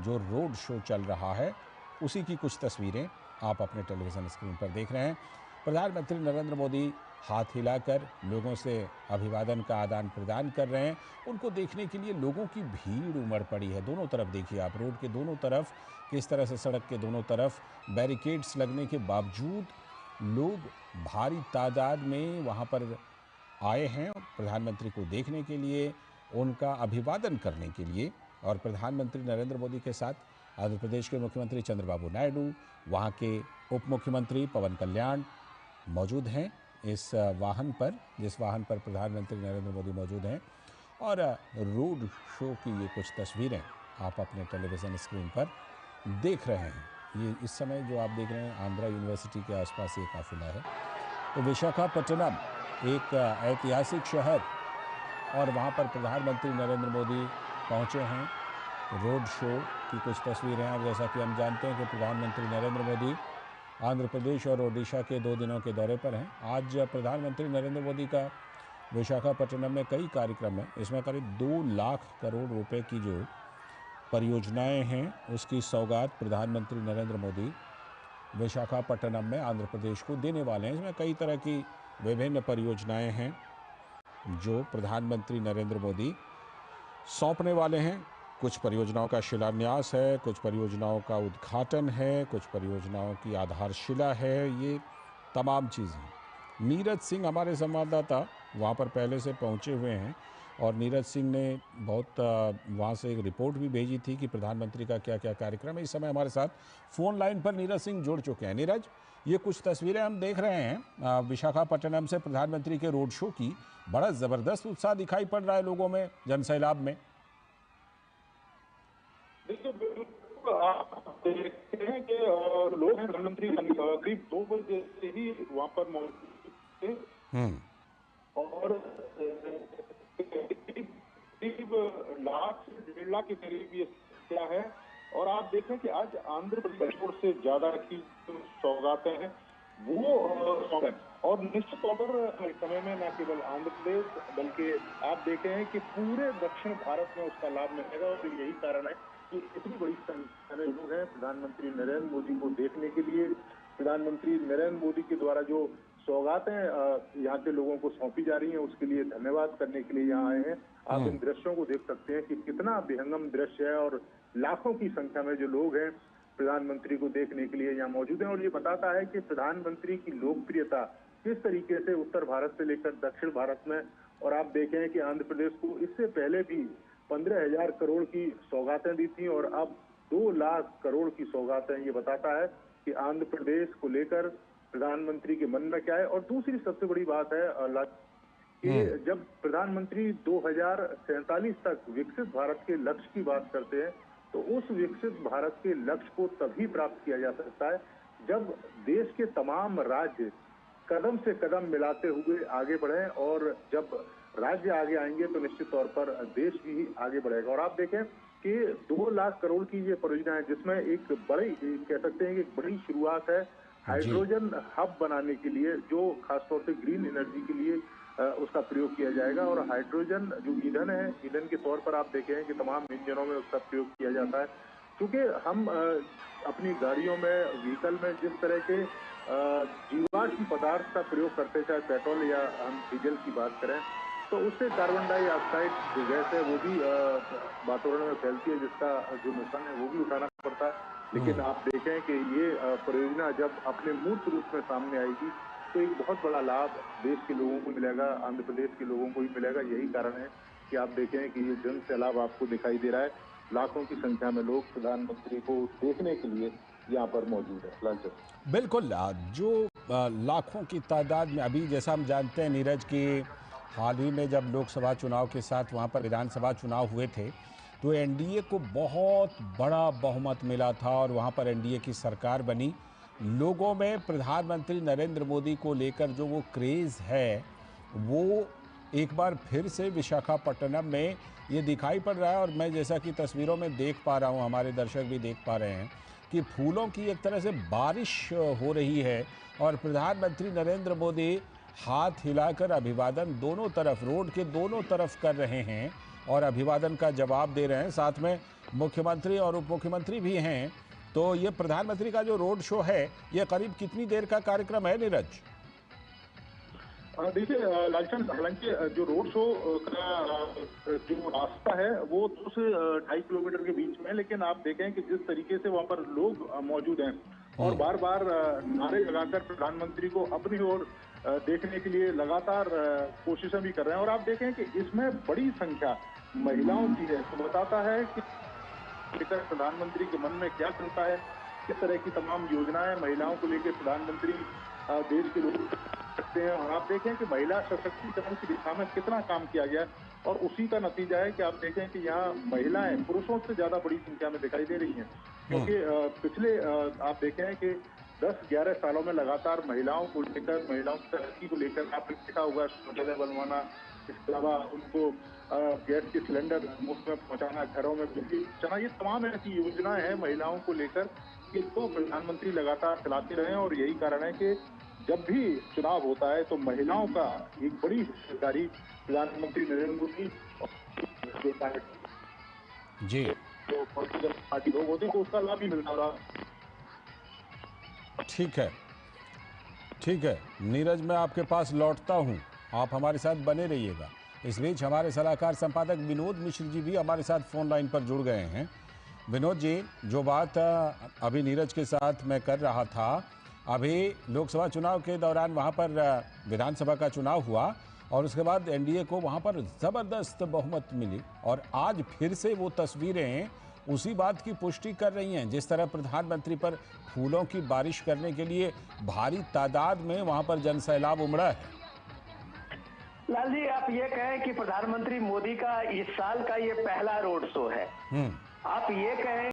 जो road show चल रहा है उसी की कुछ तस्वीरें आप अपने टेलीविज़न स्क्रीन पर देख रहे हैं। प्रधानमंत्री नरेंद्र मोदी हाथ हिलाकर लोगों से अभिवादन का आदान प्रदान कर रहे हैं। उनको देखने के लिए लोगों की भीड़ उमड़ पड़ी है। दोनों तरफ देखिए आप, रोड के दोनों तरफ किस तरह से सड़क के दोनों तरफ बैरिकेड्स लगने के बावजूद लोग भारी तादाद में वहाँ पर आए हैं प्रधानमंत्री को देखने के लिए, उनका अभिवादन करने के लिए। और प्रधानमंत्री नरेंद्र मोदी के साथ आंध्र प्रदेश के मुख्यमंत्री चंद्रबाबू नायडू, वहाँ के उप मुख्यमंत्री पवन कल्याण मौजूद हैं इस वाहन पर, जिस वाहन पर प्रधानमंत्री नरेंद्र मोदी मौजूद हैं। और रोड शो की ये कुछ तस्वीरें आप अपने टेलीविज़न स्क्रीन पर देख रहे हैं। ये इस समय जो आप देख रहे हैं आंध्रा यूनिवर्सिटी के आसपास ये काफिला है। तो विशाखापट्टनम एक ऐतिहासिक शहर, और वहाँ पर प्रधानमंत्री नरेंद्र मोदी पहुँचे हैं। रोड शो की कुछ तस्वीरें हैं। जैसा कि हम जानते हैं कि प्रधानमंत्री नरेंद्र मोदी आंध्र प्रदेश और ओडिशा के 2 दिनों के दौरे पर हैं। आज प्रधानमंत्री नरेंद्र मोदी का विशाखापट्टनम में कई कार्यक्रम हैं। इसमें करीब 2 लाख करोड़ रुपए की जो परियोजनाएं हैं उसकी सौगात प्रधानमंत्री नरेंद्र मोदी विशाखापट्टनम में आंध्र प्रदेश को देने वाले हैं। इसमें कई तरह की विभिन्न परियोजनाएं हैं जो प्रधानमंत्री नरेंद्र मोदी सौंपने वाले हैं। कुछ परियोजनाओं का शिलान्यास है, कुछ परियोजनाओं का उद्घाटन है, कुछ परियोजनाओं की आधारशिला है, ये तमाम चीज़ें। नीरज सिंह हमारे संवाददाता वहाँ पर पहले से पहुँचे हुए हैं और नीरज सिंह ने बहुत वहाँ से एक रिपोर्ट भी भेजी थी कि प्रधानमंत्री का क्या क्या कार्यक्रम है। इस समय हमारे साथ फ़ोन लाइन पर नीरज सिंह जुड़ चुके हैं। नीरज, ये कुछ तस्वीरें हम देख रहे हैं विशाखापट्टनम से प्रधानमंत्री के रोड शो की। बड़ा ज़बरदस्त उत्साह दिखाई पड़ रहा है लोगों में, जनसैलाब में। देखिए, बिल्कुल आप देखते हैं कि लोग प्रधानमंत्री करीब 2 बजे से ही वहां पर मौजूद थे और करीब लाख से 1.5 लाख के करीब ये संख्या है। और आप देखें कि आज आंध्र प्रदेश से ज्यादा की जो सौगातें हैं वो और निश्चित तौर पर इस समय में न केवल आंध्र प्रदेश बल्कि आप देख रहे हैं कि पूरे दक्षिण भारत में उसका लाभ मिलेगा। और यही कारण है कि इतनी बड़ी संख्या में लोग हैं प्रधानमंत्री नरेंद्र मोदी को देखने के लिए। प्रधानमंत्री नरेंद्र मोदी के द्वारा जो सौगातें यहाँ के लोगों को सौंपी जा रही हैं उसके लिए धन्यवाद करने के लिए यहाँ आए हैं। आप इन दृश्यों को देख सकते हैं कि कितना विहंगम दृश्य है और लाखों की संख्या में जो लोग हैं प्रधानमंत्री को देखने के लिए यहाँ मौजूद हैं। और ये बताता है कि प्रधानमंत्री की लोकप्रियता किस तरीके से उत्तर भारत से लेकर दक्षिण भारत में। और आप देखें कि आंध्र प्रदेश को इससे पहले भी 15,000 करोड़ की सौगातें दी थी और अब 2 लाख करोड़ की सौगातें। ये बताता है कि आंध्र प्रदेश को लेकर प्रधानमंत्री के मन में क्या है। और दूसरी सबसे बड़ी बात है कि जब प्रधानमंत्री 2047 तक विकसित भारत के लक्ष्य की बात करते हैं तो उस विकसित भारत के लक्ष्य को तभी प्राप्त किया जा सकता है जब देश के तमाम राज्य कदम से कदम मिलाते हुए आगे बढ़े। और जब राज्य आगे आएंगे तो निश्चित तौर पर देश भी आगे बढ़ेगा। और आप देखें कि 2 लाख करोड़ की ये परियोजना है जिसमें एक बड़ी, कह सकते हैं कि एक बड़ी शुरुआत है हाइड्रोजन हब बनाने के लिए, जो खासतौर से ग्रीन एनर्जी के लिए उसका प्रयोग किया जाएगा। और हाइड्रोजन जो ईंधन है, ईंधन के तौर पर आप देखें कि तमाम इंजनों में उसका प्रयोग किया जाता है। क्योंकि हम अपनी गाड़ियों में, व्हीकल में जिस तरह के जीवाश्म पदार्थ का प्रयोग करते, चाहे पेट्रोल या हम डीजल की बात करें, तो उससे कार्बन डाइऑक्साइड जो गैस है वो भी वातावरण में फैलती है, जिसका जो नुकसान है वो भी उठाना पड़ता है। लेकिन आप देखें कि ये परियोजना जब अपने मूर्त रूप में सामने आएगी तो एक बहुत बड़ा लाभ देश के लोगों को मिलेगा, आंध्र प्रदेश के लोगों को भी मिलेगा। यही कारण है कि आप देखें कि ये जन सैलाब आपको दिखाई दे रहा है। लाखों की संख्या में लोग प्रधानमंत्री को देखने के लिए यहाँ पर मौजूद है। लालचंद, बिल्कुल, जो लाखों की तादाद में, अभी जैसा हम जानते हैं नीरज कि हाल ही में जब लोकसभा चुनाव के साथ वहाँ पर विधानसभा चुनाव हुए थे तो एनडीए को बहुत बड़ा बहुमत मिला था और वहाँ पर एनडीए की सरकार बनी। लोगों में प्रधानमंत्री नरेंद्र मोदी को लेकर जो वो क्रेज़ है वो एक बार फिर से विशाखापट्टनम में ये दिखाई पड़ रहा है। और मैं जैसा कि तस्वीरों में देख पा रहा हूँ, हमारे दर्शक भी देख पा रहे हैं कि फूलों की एक तरह से बारिश हो रही है और प्रधानमंत्री नरेंद्र मोदी हाथ हिलाकर अभिवादन दोनों तरफ, रोड के दोनों तरफ कर रहे हैं। और अभिवादन का जवाब दे रहे हैं। साथ में मुख्यमंत्री और उप मुख्यमंत्री भी हैं। तो ये प्रधानमंत्री का जो रोड शो है, ये करीब कितनी देर का कार्यक्रम है नीरज? देखिए लालचंद, हालांकि जो रोड शो का जो रास्ता है वो 2 से 2.5 किलोमीटर के बीच में है, लेकिन आप देखें कि जिस तरीके से वहां पर लोग मौजूद हैं और बार बार नारे लगाकर प्रधानमंत्री को अपनी ओर देखने के लिए लगातार कोशिशें भी कर रहे हैं। और आप देखें कि इसमें बड़ी संख्या महिलाओं की है, तो बताता है कि लेकर प्रधानमंत्री के मन में क्या चलता है, किस तरह की तमाम योजनाएं महिलाओं को लेकर प्रधानमंत्री देश के लोग सकते हैं। और आप देखें कि महिला सशक्तिकरण की दिशा में कितना काम किया गया और उसी का नतीजा है कि आप देखें कि यहाँ महिलाएं पुरुषों से ज्यादा बड़ी संख्या में दिखाई दे रही हैं, क्योंकि पिछले आप देखें कि 10-11 सालों में लगातार महिलाओं को लेकर, महिलाओं की तरक्की को लेकर आपने देखा होगा शौचालय बनवाना, इसके अलावा उनको गैस के सिलेंडर मुफ्त में पहुंचाना, घरों में बिजली पहुंचाना, ये तमाम ऐसी योजनाएं हैं महिलाओं को लेकर कि जो प्रधानमंत्री लगातार चलाते रहे हैं। और यही कारण है कि जब भी चुनाव होता है तो महिलाओं का एक बड़ी हिस्सेदारी प्रधानमंत्री नरेंद्र मोदी देता है। जी, तो पॉलिटिकल पार्टी लोग होते हैं तो उसका लाभ भी मिलता रहा। ठीक है, ठीक है नीरज, मैं आपके पास लौटता हूं, आप हमारे साथ बने रहिएगा। इस बीच हमारे सलाहकार संपादक विनोद मिश्र जी भी हमारे साथ फोन लाइन पर जुड़ गए हैं। विनोद जी, जो बात अभी नीरज के साथ मैं कर रहा था, अभी लोकसभा चुनाव के दौरान वहां पर विधानसभा का चुनाव हुआ और उसके बाद एनडीए को वहां पर ज़बरदस्त बहुमत मिली और आज फिर से वो तस्वीरें उसी बात की पुष्टि कर रही हैं। जिस तरह प्रधानमंत्री पर फूलों की बारिश करने के लिए भारी तादाद में वहां पर जनसैलाब उमड़ा है। लाल जी, आप ये कहें कि प्रधानमंत्री मोदी का इस साल का ये पहला रोड शो है। आप ये कहें